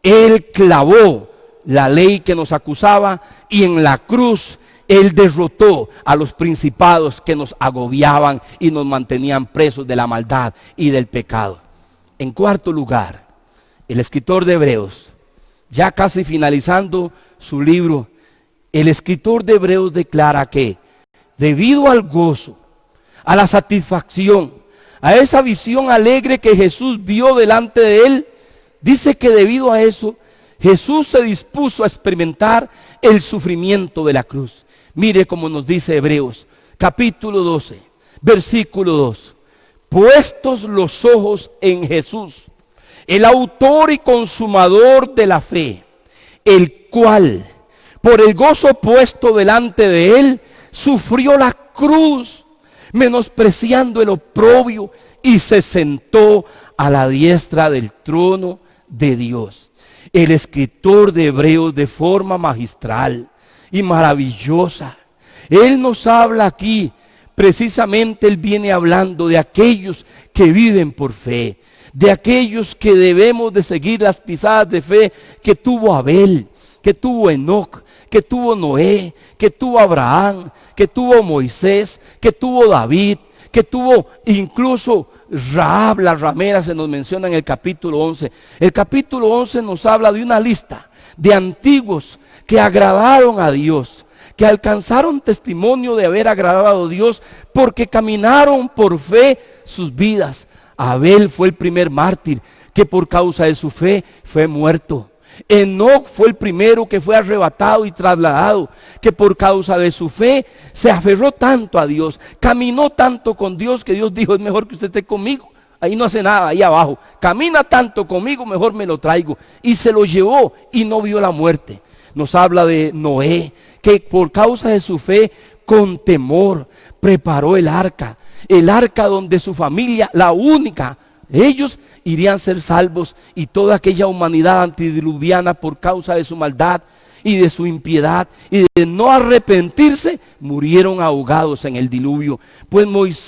Él clavó la ley que nos acusaba y en la cruz Él derrotó a los principados que nos agobiaban y nos mantenían presos de la maldad y del pecado. En cuarto lugar, el escritor de Hebreos, ya casi finalizando su libro, el escritor de Hebreos declara que debido al gozo, a la satisfacción, a esa visión alegre que Jesús vio delante de él, dice que debido a eso, Jesús se dispuso a experimentar el sufrimiento de la cruz. Mire cómo nos dice Hebreos, capítulo 12, versículo 2. Puestos los ojos en Jesús, el autor y consumador de la fe, el cual, por el gozo puesto delante de él, sufrió la cruz, menospreciando el oprobio, y se sentó a la diestra del trono de Dios. El escritor de Hebreos, de forma magistral y maravillosa, él nos habla aquí, precisamente él viene hablando de aquellos que viven por fe, de aquellos que debemos de seguir las pisadas de fe que tuvo Abel, que tuvo Enoc, que tuvo Noé, que tuvo Abraham, que tuvo Moisés, que tuvo David, que tuvo incluso Rahab, la ramera, se nos menciona en el capítulo 11. El capítulo 11 nos habla de una lista de antiguos que agradaron a Dios, que alcanzaron testimonio de haber agradado a Dios porque caminaron por fe sus vidas. Abel fue el primer mártir que por causa de su fe fue muerto. Enoc fue el primero que fue arrebatado y trasladado, que por causa de su fe se aferró tanto a Dios, caminó tanto con Dios, que Dios dijo: es mejor que usted esté conmigo, ahí no hace nada, ahí abajo, camina tanto conmigo, mejor me lo traigo. Y se lo llevó y no vio la muerte. Nos habla de Noé, que por causa de su fe, con temor, preparó el arca donde su familia, la única, ellos irían a ser salvos, y toda aquella humanidad antediluviana, por causa de su maldad y de su impiedad y de no arrepentirse, murieron ahogados en el diluvio. Pues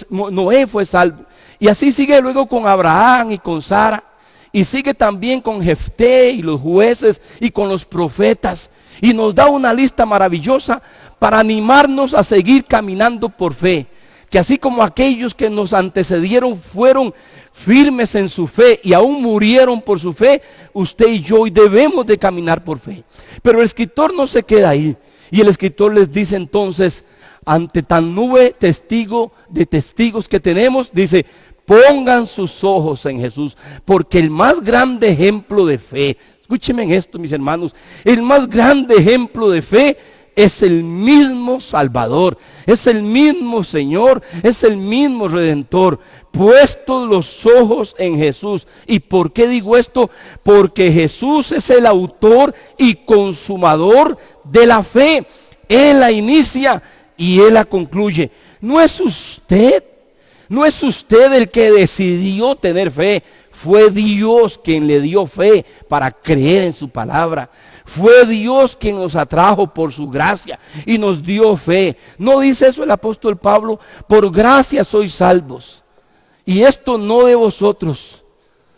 Noé fue salvo. Y así sigue luego con Abraham y con Sara, y sigue también con Jefté y los jueces y con los profetas, y nos da una lista maravillosa para animarnos a seguir caminando por fe. Que así como aquellos que nos antecedieron fueron firmes en su fe y aún murieron por su fe, usted y yo hoy debemos de caminar por fe. Pero el escritor no se queda ahí, y el escritor les dice entonces, ante tan nube de testigos que tenemos, dice: pongan sus ojos en Jesús, porque el más grande ejemplo de fe, escúchenme en esto, mis hermanos, el más grande ejemplo de fe es el mismo Salvador, es el mismo Señor, es el mismo Redentor. Puestos los ojos en Jesús. ¿Y por qué digo esto? Porque Jesús es el autor y consumador de la fe. Él la inicia y Él la concluye. No es usted el que decidió tener fe. Fue Dios quien le dio fe para creer en su palabra. Fue Dios quien nos atrajo por su gracia y nos dio fe. ¿No dice eso el apóstol Pablo? Por gracia sois salvos. Y esto no de vosotros,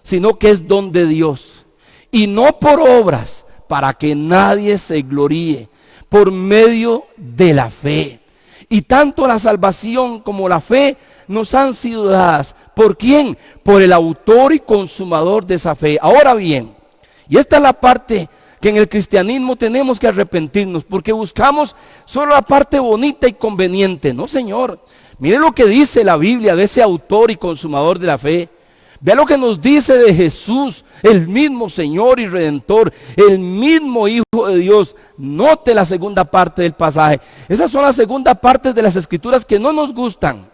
sino que es don de Dios. Y no por obras, para que nadie se gloríe, por medio de la fe. Y tanto la salvación como la fe nos han sido dadas. ¿Por quién? Por el autor y consumador de esa fe. Ahora bien, y esta es la parte que en el cristianismo tenemos que arrepentirnos, porque buscamos solo la parte bonita y conveniente. No, Señor. Mire lo que dice la Biblia de ese autor y consumador de la fe. Vea lo que nos dice de Jesús, el mismo Señor y Redentor, el mismo Hijo de Dios. Note la segunda parte del pasaje. Esas son las segunda partes de las Escrituras que no nos gustan.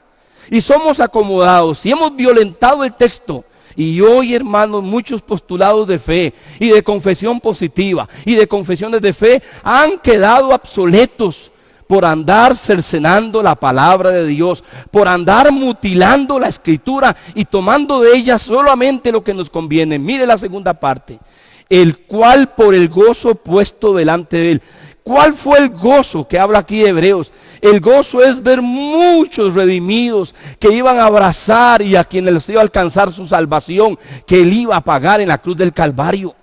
Y somos acomodados y hemos violentado el texto. Y hoy, hermanos, muchos postulados de fe y de confesión positiva y de confesiones de fe han quedado obsoletos por andar cercenando la palabra de Dios, por andar mutilando la Escritura y tomando de ella solamente lo que nos conviene. Mire la segunda parte: el cual por el gozo puesto delante de él. ¿Cuál fue el gozo que habla aquí de Hebreos? El gozo es ver muchos redimidos que iban a abrazar y a quienes les iba a alcanzar su salvación, que él iba a pagar en la cruz del Calvario.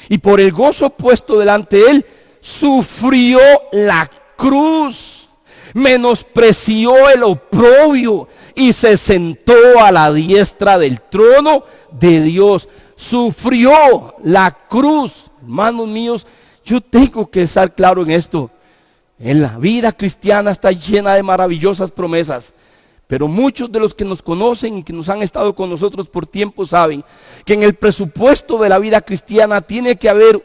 Y por el gozo puesto delante de él, sufrió la cruz, menospreció el oprobio y se sentó a la diestra del trono de Dios. Sufrió la cruz. Hermanos míos, yo tengo que estar claro en esto. En la vida cristiana está llena de maravillosas promesas, pero muchos de los que nos conocen y que nos han estado con nosotros por tiempo saben que en el presupuesto de la vida cristiana tiene que haber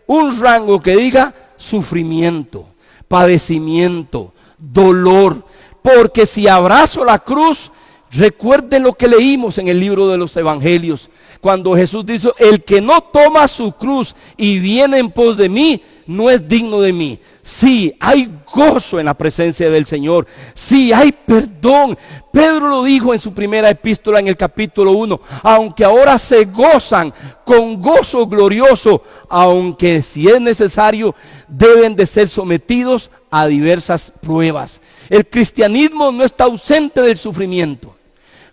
un rango que diga sufrimiento, padecimiento, dolor. Porque si abrazo la cruz, recuerden lo que leímos en el libro de los Evangelios, cuando Jesús dijo: el que no toma su cruz y viene en pos de mí, no es digno de mí. Sí, hay gozo en la presencia del Señor. Sí, hay perdón. Pedro lo dijo en su primera epístola en el capítulo 1. Aunque ahora se gozan con gozo glorioso, aunque si es necesario, deben de ser sometidos a diversas pruebas. El cristianismo no está ausente del sufrimiento.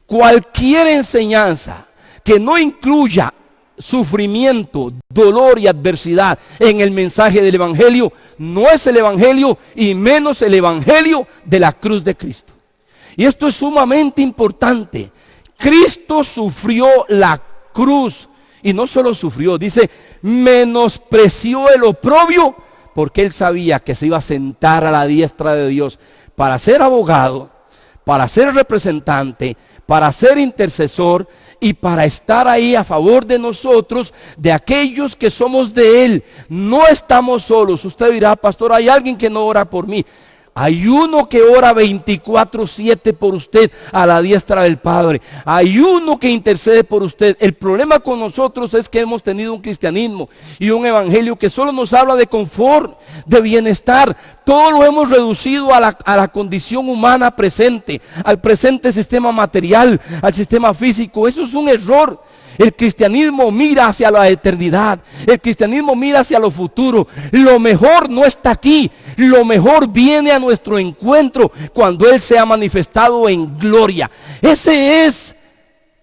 Cualquier enseñanza que no incluya sufrimiento, dolor y adversidad en el mensaje del Evangelio no es el Evangelio, y menos el Evangelio de la cruz de Cristo. Y esto es sumamente importante, Cristo sufrió la cruz. Y no solo sufrió, dice, menospreció el oprobio, porque él sabía que se iba a sentar a la diestra de Dios para ser abogado, para ser representante, para ser intercesor y para estar ahí a favor de nosotros, de aquellos que somos de Él. No estamos solos. Usted dirá, pastor, hay alguien que no ora por mí. Hay uno que ora 24/7 por usted a la diestra del Padre. Hay uno que intercede por usted. El problema con nosotros es que hemos tenido un cristianismo y un evangelio que solo nos habla de confort, de bienestar. Todo lo hemos reducido a la condición humana presente, al presente sistema material, al sistema físico. Eso es un error. El cristianismo mira hacia la eternidad. El cristianismo mira hacia lo futuro. Lo mejor no está aquí. Lo mejor viene a nuestro encuentro cuando Él sea manifestado en gloria. Ese es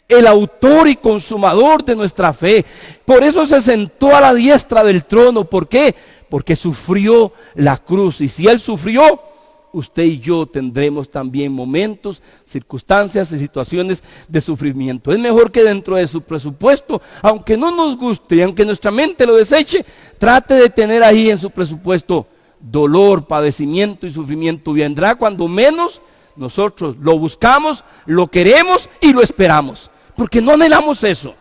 el autor y consumador de nuestra fe. Por eso se sentó a la diestra del trono. ¿Por qué? Porque sufrió la cruz. Y si Él sufrió, usted y yo tendremos también momentos, circunstancias y situaciones de sufrimiento. Es mejor que dentro de su presupuesto, aunque no nos guste y aunque nuestra mente lo deseche, trate de tener ahí en su presupuesto dolor, padecimiento y sufrimiento. Vendrá cuando menos nosotros lo buscamos, lo queremos y lo esperamos, porque no anhelamos eso.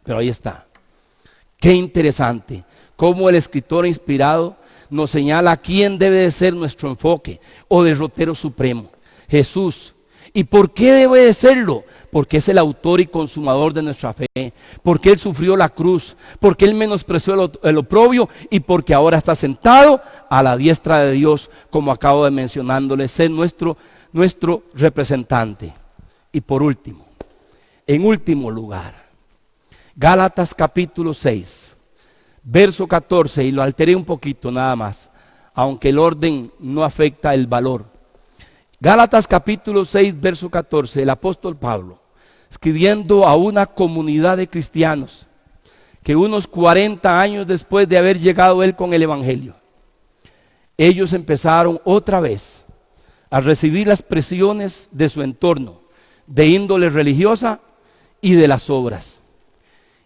Pero ahí está. Qué interesante cómo el escritor inspirado nos señala quién debe de ser nuestro enfoque o derrotero supremo: Jesús. ¿Y por qué debe de serlo? Porque es el autor y consumador de nuestra fe, porque Él sufrió la cruz, porque Él menospreció el oprobio y porque ahora está sentado a la diestra de Dios, como acabo de mencionándole, ser nuestro representante. Y por último, en último lugar, Gálatas capítulo 6. Verso 14, y lo alteré un poquito nada más, aunque el orden no afecta el valor. Gálatas capítulo 6, verso 14, el apóstol Pablo, escribiendo a una comunidad de cristianos, que unos 40 años después de haber llegado él con el evangelio, ellos empezaron otra vez a recibir las presiones de su entorno, de índole religiosa y de las obras.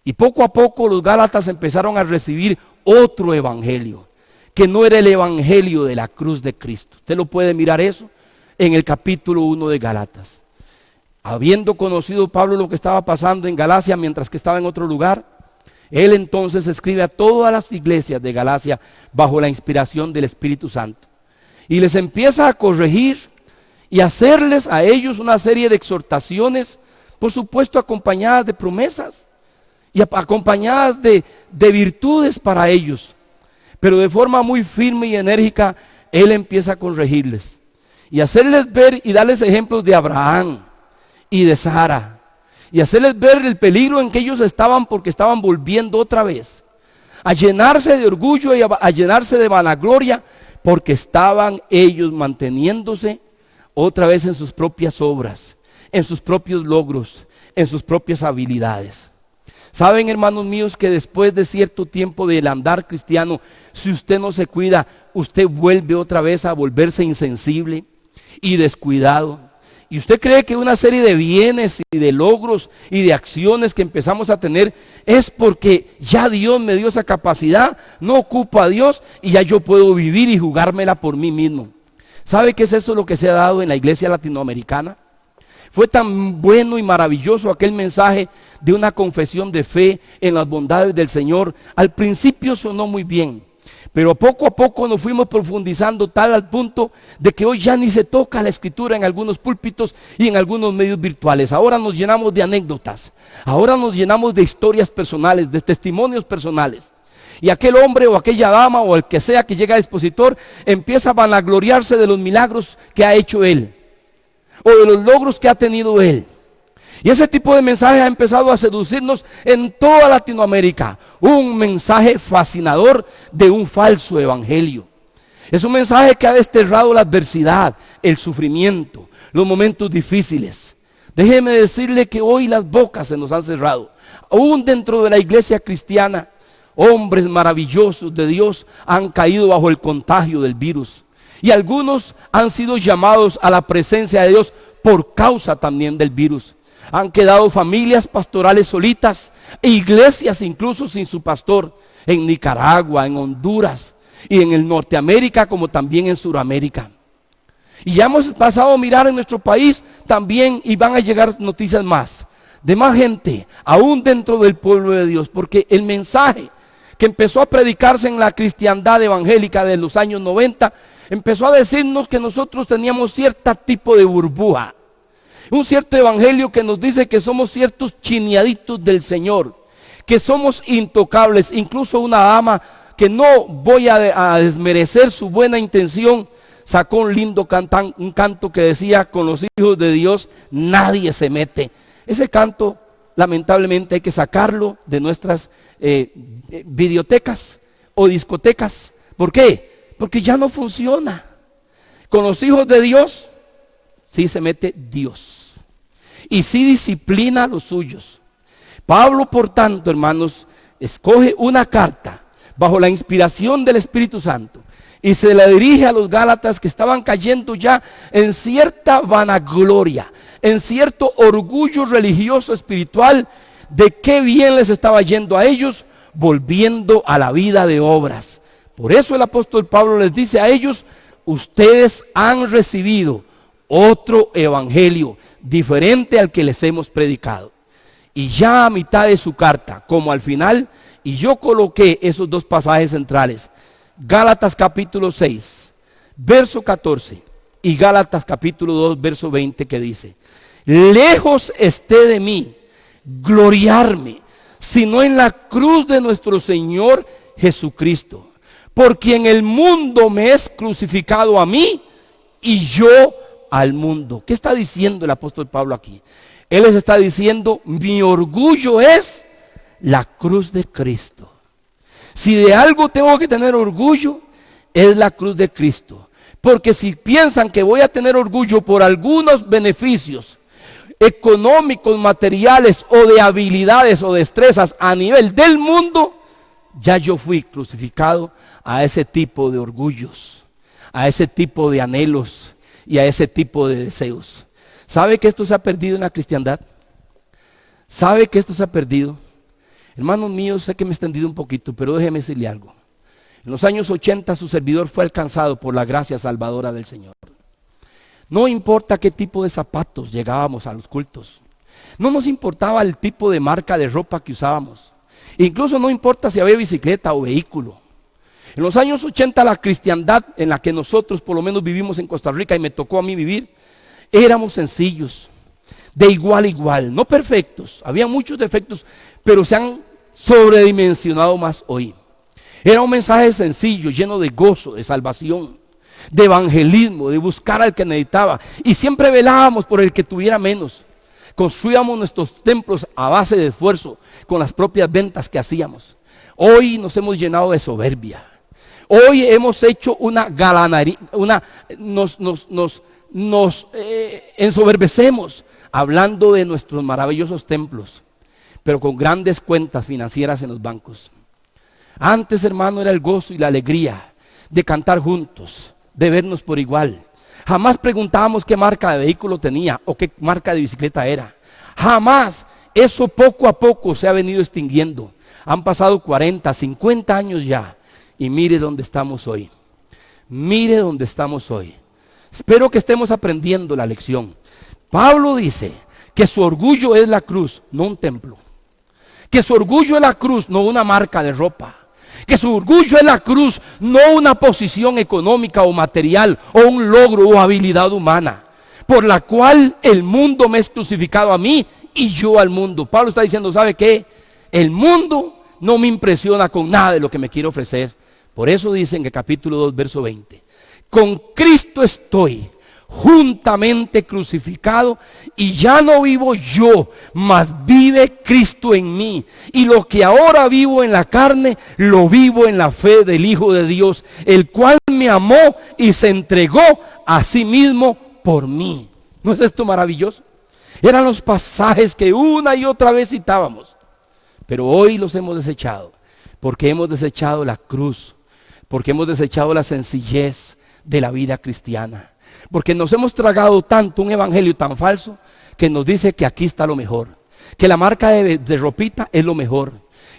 Y poco a poco los gálatas empezaron a recibir otro evangelio, que no era el evangelio de la cruz de Cristo. Usted lo puede mirar eso en el capítulo 1 de Gálatas. Habiendo conocido Pablo lo que estaba pasando en Galacia mientras que estaba en otro lugar, él entonces escribe a todas las iglesias de Galacia bajo la inspiración del Espíritu Santo. Y les empieza a corregir y hacerles a ellos una serie de exhortaciones, por supuesto acompañadas de promesas y acompañadas de virtudes para ellos. Pero de forma muy firme y enérgica, él empieza a corregirles y hacerles ver y darles ejemplos de Abraham y de Sara, y hacerles ver el peligro en que ellos estaban, porque estaban volviendo otra vez a llenarse de orgullo y a llenarse de vanagloria, porque estaban ellos manteniéndose otra vez en sus propias obras, en sus propios logros, en sus propias habilidades. Saben, hermanos míos, que después de cierto tiempo del andar cristiano, si usted no se cuida, usted vuelve otra vez a volverse insensible y descuidado. Y usted cree que una serie de bienes y de logros y de acciones que empezamos a tener es porque ya Dios me dio esa capacidad, no ocupo a Dios y ya yo puedo vivir y jugármela por mí mismo. ¿Sabe qué es eso lo que se ha dado en la iglesia latinoamericana? Fue tan bueno y maravilloso aquel mensaje de una confesión de fe en las bondades del Señor. Al principio sonó muy bien, pero poco a poco nos fuimos profundizando tal al punto de que hoy ya ni se toca la escritura en algunos púlpitos y en algunos medios virtuales. Ahora nos llenamos de anécdotas, ahora nos llenamos de historias personales, de testimonios personales. Y aquel hombre o aquella dama o el que sea que llega a expositor empieza a vanagloriarse de los milagros que ha hecho él, o de los logros que ha tenido él. Y ese tipo de mensaje ha empezado a seducirnos en toda Latinoamérica. Un mensaje fascinador de un falso evangelio. Es un mensaje que ha desterrado la adversidad, el sufrimiento, los momentos difíciles. Déjeme decirle que hoy las bocas se nos han cerrado. Aún dentro de la iglesia cristiana, hombres maravillosos de Dios han caído bajo el contagio del virus. Y algunos han sido llamados a la presencia de Dios por causa también del virus. Han quedado familias pastorales solitas, e iglesias incluso sin su pastor, en Nicaragua, en Honduras y en el Norteamérica como también en Suramérica. Y ya hemos pasado a mirar en nuestro país también, y van a llegar noticias más, de más gente, aún dentro del pueblo de Dios, porque el mensaje que empezó a predicarse en la cristiandad evangélica de los años 90, empezó a decirnos que nosotros teníamos cierto tipo de burbuja, un cierto evangelio que nos dice que somos ciertos chineaditos del Señor, que somos intocables. Incluso una dama, que no voy a desmerecer su buena intención, sacó un lindo un canto que decía: con los hijos de Dios nadie se mete. Ese canto lamentablemente hay que sacarlo de nuestras videotecas o discotecas. ¿Por qué? Porque ya no funciona. Con los hijos de Dios sí se mete Dios, y sí disciplina a los suyos. Pablo, por tanto, hermanos, escoge una carta bajo la inspiración del Espíritu Santo y se la dirige a los Gálatas, que estaban cayendo ya en cierta vanagloria, en cierto orgullo religioso espiritual, de qué bien les estaba yendo a ellos, volviendo a la vida de obras. Por eso el apóstol Pablo les dice a ellos: ustedes han recibido otro evangelio diferente al que les hemos predicado. Y ya a mitad de su carta, como al final, y yo coloqué esos dos pasajes centrales, Gálatas capítulo 6, verso 14, y Gálatas capítulo 2, verso 20, que dice: lejos esté de mí gloriarme, sino en la cruz de nuestro Señor Jesucristo, por quien el mundo me es crucificado a mí y yo al mundo. ¿Qué está diciendo el apóstol Pablo aquí? Él les está diciendo: mi orgullo es la cruz de Cristo. Si de algo tengo que tener orgullo, es la cruz de Cristo. Porque si piensan que voy a tener orgullo por algunos beneficios económicos, materiales, o de habilidades o destrezas a nivel del mundo, ya yo fui crucificado a ese tipo de orgullos, a ese tipo de anhelos y a ese tipo de deseos. ¿Sabe que esto se ha perdido en la cristiandad? ¿Sabe que esto se ha perdido? Hermanos míos, sé que me he extendido un poquito, pero déjeme decirle algo. En los años 80 su servidor fue alcanzado por la gracia salvadora del Señor. No importa qué tipo de zapatos llegábamos a los cultos. No nos importaba el tipo de marca de ropa que usábamos. Incluso no importa si había bicicleta o vehículo. En los años 80 la cristiandad en la que nosotros por lo menos vivimos en Costa Rica, y me tocó a mí vivir, éramos sencillos, de igual a igual, no perfectos, había muchos defectos, pero se han sobredimensionado más hoy. Era un mensaje sencillo, lleno de gozo, de salvación, de evangelismo, de buscar al que necesitaba, y siempre velábamos por el que tuviera menos. Construíamos nuestros templos a base de esfuerzo, con las propias ventas que hacíamos. Hoy nos hemos llenado de soberbia. Hoy hemos hecho una galanería, nos ensoberbecemos hablando de nuestros maravillosos templos, pero con grandes cuentas financieras en los bancos. Antes, hermano, era el gozo y la alegría de cantar juntos, de vernos por igual. Jamás preguntábamos qué marca de vehículo tenía o qué marca de bicicleta era. Jamás. Eso poco a poco se ha venido extinguiendo. Han pasado 40, 50 años ya, y mire dónde estamos hoy. Mire dónde estamos hoy. Espero que estemos aprendiendo la lección. Pablo dice que su orgullo es la cruz, no un templo. Que su orgullo es la cruz, no una marca de ropa. Que su orgullo es la cruz, no una posición económica o material, o un logro o habilidad humana, por la cual el mundo me es crucificado a mí y yo al mundo. Pablo está diciendo: ¿sabe qué? El mundo no me impresiona con nada de lo que me quiere ofrecer. Por eso dice en el capítulo 2, verso 20: con Cristo estoy juntamente crucificado, y ya no vivo yo, mas vive Cristo en mí. Y lo que ahora vivo en la carne, lo vivo en la fe del Hijo de Dios, el cual me amó y se entregó a sí mismo por mí. ¿No es esto maravilloso? Eran los pasajes que una y otra vez citábamos, pero hoy los hemos desechado, porque hemos desechado la cruz, porque hemos desechado la sencillez de la vida cristiana, porque nos hemos tragado tanto un evangelio tan falso, que nos dice que aquí está lo mejor, que la marca de ropita es lo mejor,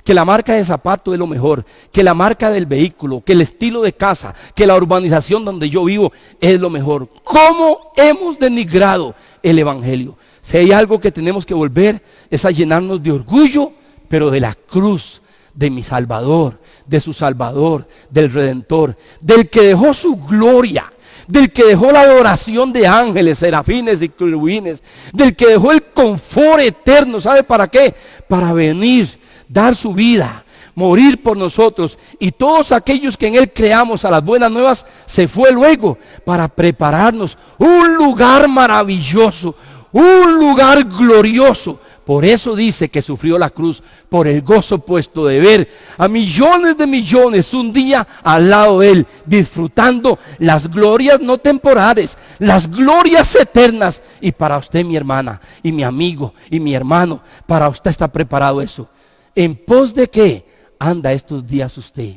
que la marca de zapato es lo mejor, que la marca del vehículo, que el estilo de casa, que la urbanización donde yo vivo es lo mejor. ¿Cómo hemos denigrado el evangelio? Si hay algo que tenemos que volver es a llenarnos de orgullo, pero de la cruz, de mi Salvador, de su Salvador, del Redentor, del que dejó su gloria, del que dejó la adoración de ángeles, serafines y querubines, del que dejó el confort eterno. ¿Sabe para qué? Para venir, dar su vida, morir por nosotros, y todos aquellos que en Él creamos a las buenas nuevas, se fue luego para prepararnos un lugar maravilloso, un lugar glorioso. Por eso dice que sufrió la cruz, por el gozo puesto de ver a millones de millones un día al lado de Él, disfrutando las glorias no temporales, las glorias eternas. Y para usted, mi hermana, y mi amigo, y mi hermano, para usted está preparado eso. ¿En pos de qué anda estos días usted?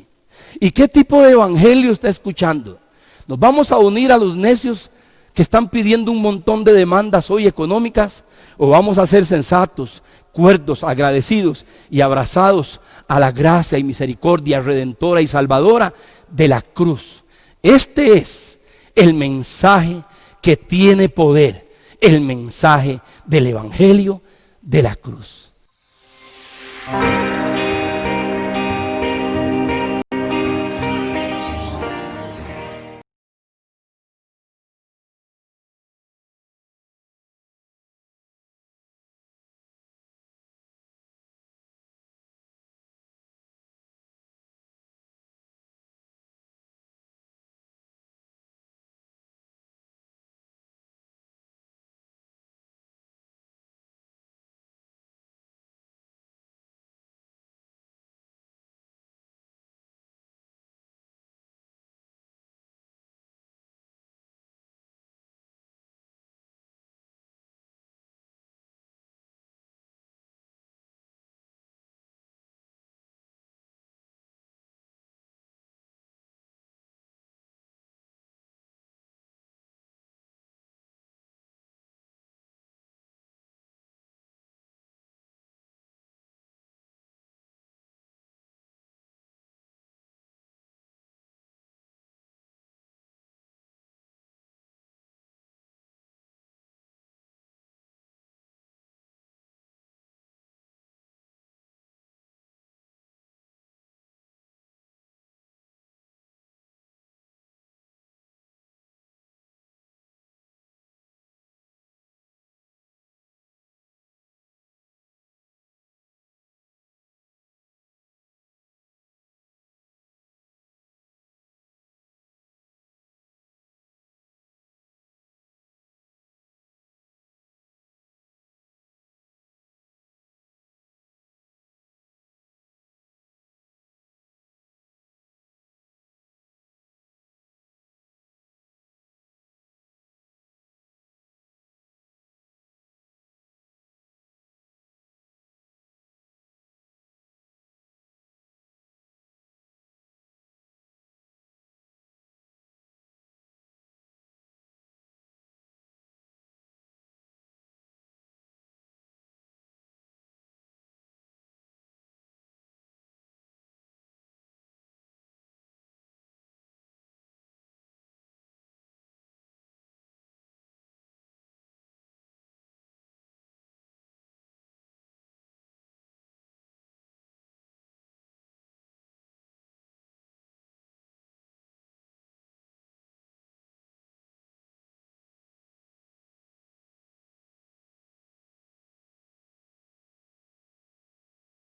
¿Y qué tipo de evangelio está escuchando? ¿Nos vamos a unir a los necios que están pidiendo un montón de demandas hoy económicas? ¿O vamos a ser sensatos, cuerdos, agradecidos y abrazados a la gracia y misericordia redentora y salvadora de la cruz? Este es el mensaje que tiene poder, el mensaje del evangelio de la cruz.